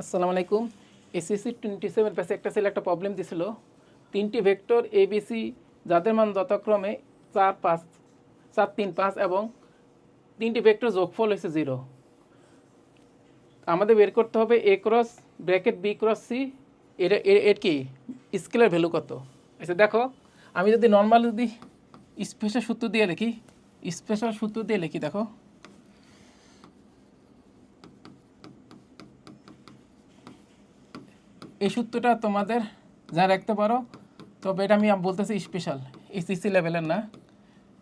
আসসালামু আলাইকুম। এসএসসি 27 পেজে একটা ছেলে একটা প্রবলেম দিছিল। তিনটি ভেক্টর এবিসি যাদের মান যথাক্রমে 4, 5, 4, 3, 5 এবং তিনটি ভেক্টর যোগফল হয়েছে 0। আমাদের বের করতে হবে A cross bracket B cross C এর কি স্কেলার ভ্যালু কত। আচ্ছা দেখো, আমি যদি নর্মাল যদি স্পেশাল সূত্র দিয়ে লিখি দেখো, এই সূত্রটা তোমাদের যা রাখতে পারো, তবে এটা আমি বলতেছি স্পেশাল, এসএসসি লেভেলের না।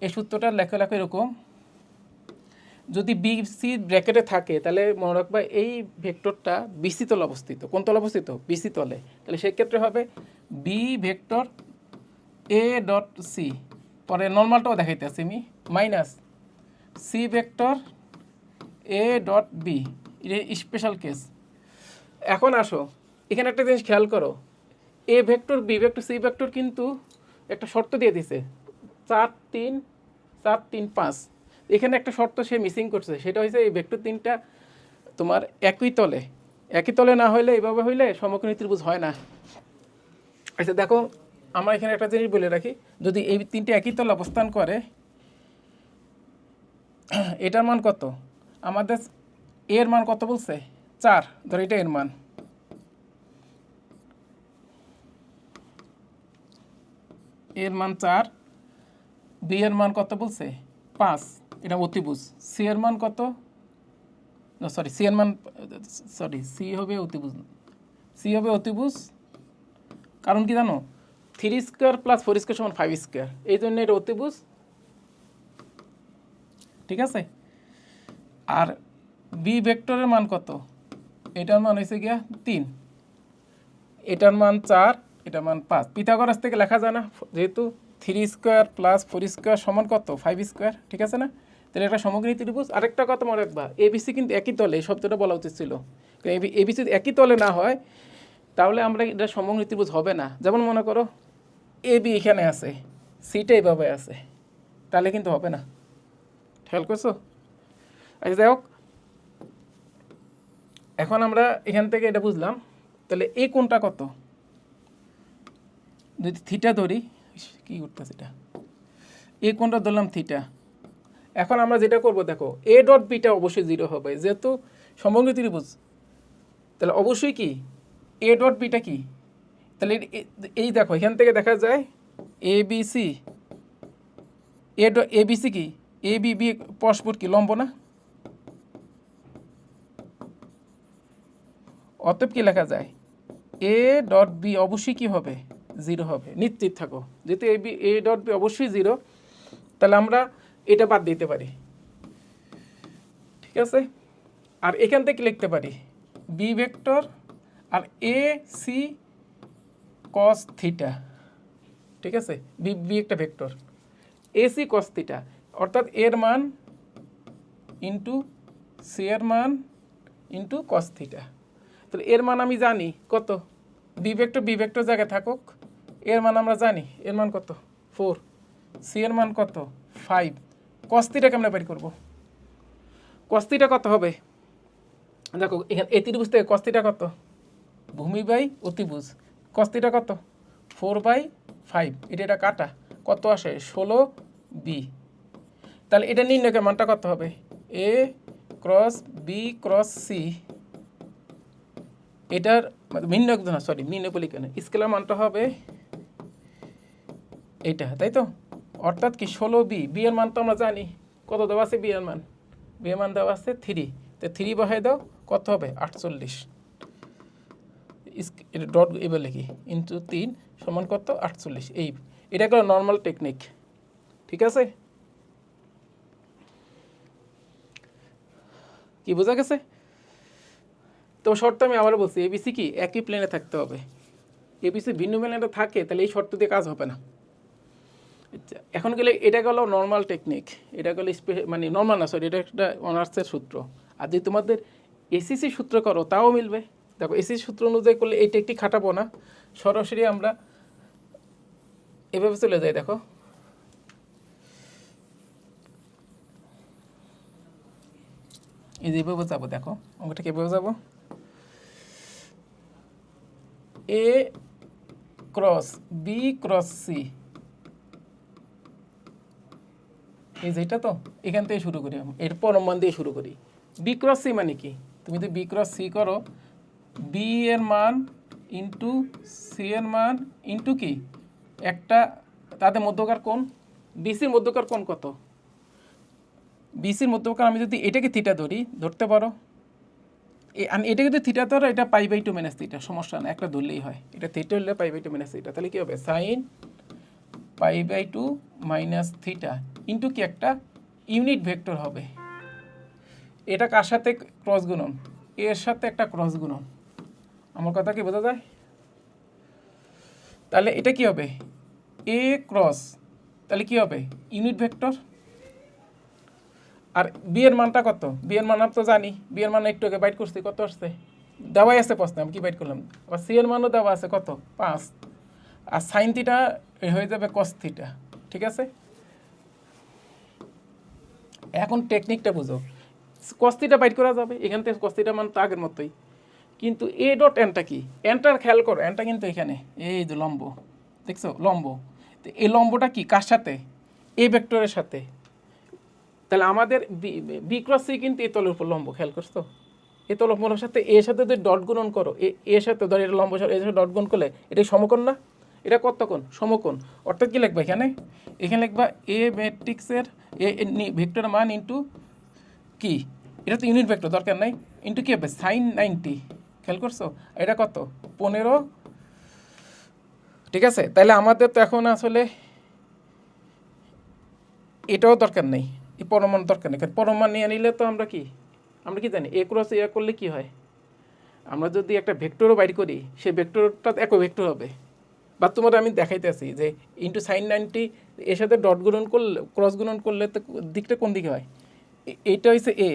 এই সূত্রটা লেখা এরকম, যদি বিসি ব্র্যাকেটে থাকে তাহলে মনে রাখবা এই ভেক্টরটা বিসি তলে অবস্থিত। কোন তলে অবস্থিত? বিসি তলে। তাহলে সেক্ষেত্রে হবে B vector A dot C, পরে নর্মালটাও দেখাইতে আছি আমি, minus C vector A dot B, এটা স্পেশাল কেস। এখন আসো, এখানে একটা জিনিস খেয়াল করো, A vector B vector C vector কিন্তু একটা শর্ত দিয়ে দিছে 4, 3, 4, 3, 5। এখানে একটা শর্ত সে মিসিং করছে, সেটা হচ্ছে এই ভেক্টর তিনটা তোমার একই তলে না হইলে, এইভাবে হইলে সমকোণী ত্রিভুজ হয় না। আচ্ছা দেখো, আমরা এখানে একটা জিনিস বলে রাখি, যদি এই তিনটে একই তলে অবস্থান করে, এটার মান কত? আমাদের এর মান কত বলছে? 4, ধর এটা এর মান, এর মান 4, বি এর মান কত বলছে? 5, এটা অতিভুজ। সি এর মান কত? সি হবে অতিভুজ। কারণ কি জানো, 3 স্কোয়ার প্লাস 4 স্কোয়ার সমান 5 স্কোয়ার, এই জন্য এটা অতিভুজ। ঠিক আছে। আর বি ভেক্টরের মান কত? এটার মান হয়েছে গিয়া 3, এটার মান 4, এটার মান 5। পিথাগোরাস থেকে লেখা যায় না, যেহেতু 3 স্কোয়ার প্লাস 4 স্কোয়ার সমান কত? 5 স্কোয়ার। ঠিক আছে না? তাহলে একটা সমকোণী ত্রিভুজ। আরেকটা কথা মনে রাখবা, এবিসি কিন্তু একই তলে, এই শব্দটা বলা উচিত ছিল। এবিসি একই তলে না হয় তাহলে আমরা এটা সমকোণী ত্রিভুজ হবে না। যেমন মনে করো এ বি এখানে আছে, সিটা এইভাবে আছে, তাহলে কিন্তু হবে না। খেয়াল করছো? আচ্ছা যাই হোক, এখন আমরা এখান থেকে এটা বুঝলাম। তাহলে এই কোণটা কত? যদি থিটা ধরি, কি করতেছে এটা, এই কোণটা ধরলাম থিটা। এখন আমরা যেটা করব দেখো, এ ডট বিটা অবশ্যই 0 হবে, যেহেতু সমকোণী ত্রিভুজ। তাহলে অবশ্যই কি এ ডট বিটা কি? তাহলে এই দেখো, এখান থেকে দেখা যায় A B C, A B C কি, এ বি বি পরস্পর কি লম্ব না? অতএব কি লেখা যায়, এ ডট বি অবশ্যই কি হবে? 0 হবে, নিশ্চিত থাকো। যেহেতু এ ডট বি অবশ্যই 0, তাহলে আমরা এটা বাদ দিতে পারি। ঠিক আছে। আর এখান থেকে লিখতে পারি বি ভেক্টর আর এ সি কস থিটা। ঠিক আছে, বি একটা vector, A C cos theta, অর্থাৎ এর মান ইন্টু সি এর মান ইন্টু কস থিটা। তাহলে এর মান আমি জানি কত, বি ভেক্টর জায়গায় থাকুক, এর মান আমরা জানি, এর মান কত? 4, সি এর মান কত? 5। কস থিটা কেমনে বের করব? কস থিটা কত হবে? দেখো এখানে এই ত্রিভুজ থেকে কস থিটা কত? ভূমি বাই অতিভুজ। কস থিটা কত? 4/5। এটা কাটা, কত আসে? 16 বি। তাহলে এটা নির্ণয়ের মানটা কত হবে? A cross B cross C, এটার নির্ণয় বলি কেন, স্কেলার মানটা হবে এইটা, তাই তো? অর্থাৎ কি 16 বি এর মান তো আমরা জানি, কত দেওয়া আছে? বি এর মান দেওয়া আছে 3, তো 3 বসাই দাও, কত হবে? 48। এটা ডট এবার লিখি, ইন্টু 3 সমান কত? 48। এটা একটা নর্মাল টেকনিক। ঠিক আছে, কি বোঝা গেছে? তো শর্ত আমি আবারও বলছি, এবিসি কি একই প্লেনে থাকতে হবে। এবিসি ভিন্ন প্লেনে থাকে তাহলে এই শর্ত দিয়ে কাজ হবে না। আচ্ছা, এখন গেলে এটা গেল নর্মাল টেকনিক, এটা গেল মানে নর্মাল না, সরি, এটা একটা অনার্সের সূত্র। আর যদি তোমাদের এসিসি সূত্র করো তাও মিলবে। দেখো এসিসি সূত্র অনুযায়ী করলে এই টেকনিক খাটাবো না, সরাসরি আমরা এভাবে চলে যাই। দেখো এই যে এভাবে যাবো, দেখো অঙ্কটা কীভাবে যাবো। এ ক্রস বি ক্রস সি, এই যে এটা তো এখান থেকে শুরু করি, এর পরম মান দিয়ে শুরু করি। বি ক্রস সি মানে কি, তুমি যদি বি ক্রস সি করো, বি এর মান ইন্টু সি এর মান ইন্টু কি একটা তাদের মধ্যকার কোণ, বিসির মধ্যকার কোণ কত, বিসির মধ্যকার আমি যদি এটাকে থিটা ধরতে পারো, আমি এটাকে যদি থিটা ধরো, এটা π/2 মাইনাস থিটা, সমস্যা না, একটা ধরলেই হয়। এটা থিটা হলে π/2 মাইনাস থিটা, তাহলে কী হবে সাইন π/2 মাইনাস থিটা ইন্টু কি একটা ইউনিট ভেক্টর হবে। এটা কার সাথে ক্রস গুণন, এর সাথে একটা ক্রস গুণন। আমার কথা কি বোঝা যায়? তাহলে এটা কি হবে এ ক্রস, তাহলে কি হবে ইউনিট ভেক্টর। আর বি এর মানটা কত, বি এর মান তো জানি, বি এর মান একটু আগে বাইট করছি, কত আসছে দেওয়াই আছে প্রশ্নে, আমি কি বাইট করলাম। আবার সি এর মানও দেওয়া আছে কত 5, আর সাইন থিটা হয়ে যাবে কস থিটা। ঠিক আছে, এখন টেকনিকটা বুঝো। কস থিটা বাইট করা যাবে, এখান থেকে কস থিটা মান তো আগের মতোই, কিন্তু এ ডট এনটা কি, এনটার খেয়াল করো, এনটা কিন্তু এখানে এই যে লম্ব, দেখছো লম্ব, তো এই লম্বটা কি কার সাথে, এ ভেক্টরের সাথে। তাহলে আমাদের বি ক্রস সি কিন্তু এ তলের উপর লম্ব, খেয়াল করছো, এ তলের সাথে এর সাথে যদি ডট গুণন করো, এর সাথে ধর এটা লম্ব, এর সাথে ডট গুণ করলে এটা সমকোণ না, এটা কত কোণ, সমকোণ। অর্থাৎ কি লিখবা এখানে, এখানে লিখবা এ ম্যাট্রিক্সের এ ভেক্টরের মান ইন্টু কি, এটা তো ইউনিট ভেক্টর দরকার নাই, ইন্টু কি হবে সাইন 90, খেয়াল করছো, এটা কত 15। ঠিক আছে, তাহলে আমাদের তো এখন আসলে এটাও দরকার নেই, এই পরমাণু দরকার নেই, কারণ পরমাণু নিয়ে নিলে তো আমরা কি জানি এ ক্রস এ করলে কি হয়, আমরা যদি একটা ভেক্টরও বাইর করি, সেই ভেক্টরটা একই ভেক্টর হবে। বা তোমার আমি দেখাইতে আছি যে ইন্টু সাইন 90 এর সাথে ডট গুণন করলে, ক্রস গুণন করলে তো দিকটা কোন দিকে হয়, এইটা হয়েছে এ,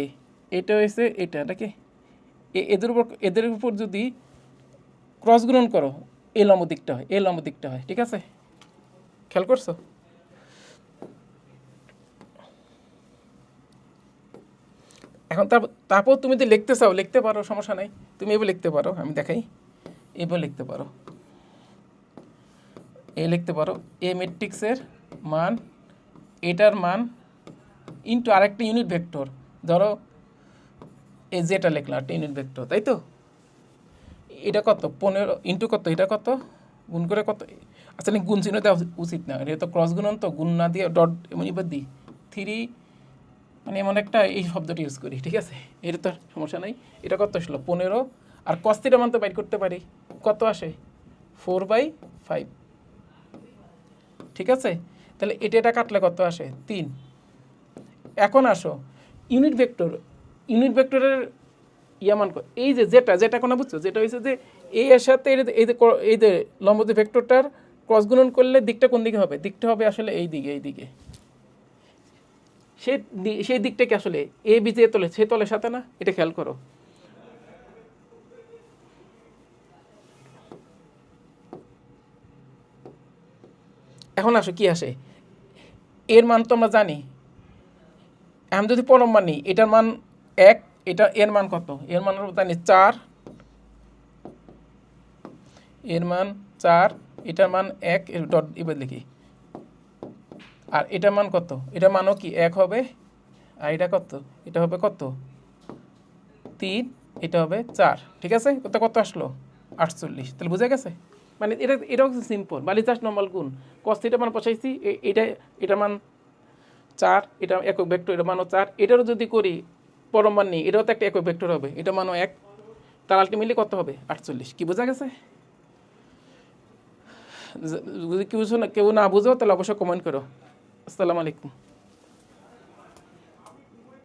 এটা হয়েছে এটা নাকি, এদের উপর যদি ক্রস গুণন করো, এ লম্ব দিকটা হয়, এ লম্ব দিকটা হয়। ঠিক আছে, খেয়াল করছো। এখন তারপর তুমি যদি লিখতে চাও লিখতে পারো, সমস্যা নাই, তুমি এবার লিখতে পারো, আমি দেখাই, এবার লিখতে পারো, এ লিখতে পারো এ ম্যাট্রিক্সের মান, এটার মান ইন্টু আরেকটা ইউনিট ভেক্টর, ধরো এ যেটা লিখলাম একটা ইউনিট ভেক্টর, তাই তো, এটা কত 15 ইন্টু কত, এটা কত গুণ করে কত, আসলে গুণ চিহ্ন দেওয়া উচিত না, এটা তো ক্রস গুণন, তো গুণ না দিয়ে ডট এমন এবার দিই 3, মানে এমন একটা এই শব্দটি ইউজ করি। ঠিক আছে, এটা তো সমস্যা নাই। এটা কত আসলো 15, আর কস থিটা মান তো বাইর করতে পারি, কত আসে 4/5। ঠিক আছে, তাহলে এটা কাটলে কত আসে 3। এখন আসো ইউনিট ভেক্টরের মান এই যে যেটা কোনো বুঝছো, যেটা হয়েছে যে এই এর সাথে এই যে লম্ব যে ভেক্টরটার ক্রস গুণন করলে দিকটা কোন দিকে হবে, দিকটা হবে আসলে এই দিকে, সেই দিকটাকে আসলে এ বি যে তলে, সে তলের সাথে না, এটা খেয়াল করো। এখন আসো কি আসে, এর মান তো আমরা জানি, আমি যদি পরম মান নিই, এটার মান 1, এটা এর মান কত, এর মান জানি 4, এর মান 4, এটার মান 1, এর ডট এবার লিখি, আর এটার মান কত, এটার মানও কি 1 হবে, আর এটা কত, এটা হবে কত 3, এটা হবে 4। ঠিক আছে, কত আসলো 48। তাহলে বুঝা গেছে, মানে এটাও সিম্পল, বালি চাষ নর্মাল গুণ, কস থিটা মান বসাইছি, এটা মান 4, এটা একক ভেক্টর, এটা মানও 4, এটারও যদি করি পরম মান নিই, এটাও তো একটা একক ভেক্টর হবে, এটা মানও 1, তার আলটিমেটলি কত হবে 48। কি বোঝা গেছে? যদি কেউ না বুঝো তাহলে অবশ্যই কমেন্ট করো। আসসালামু আলাইকুম।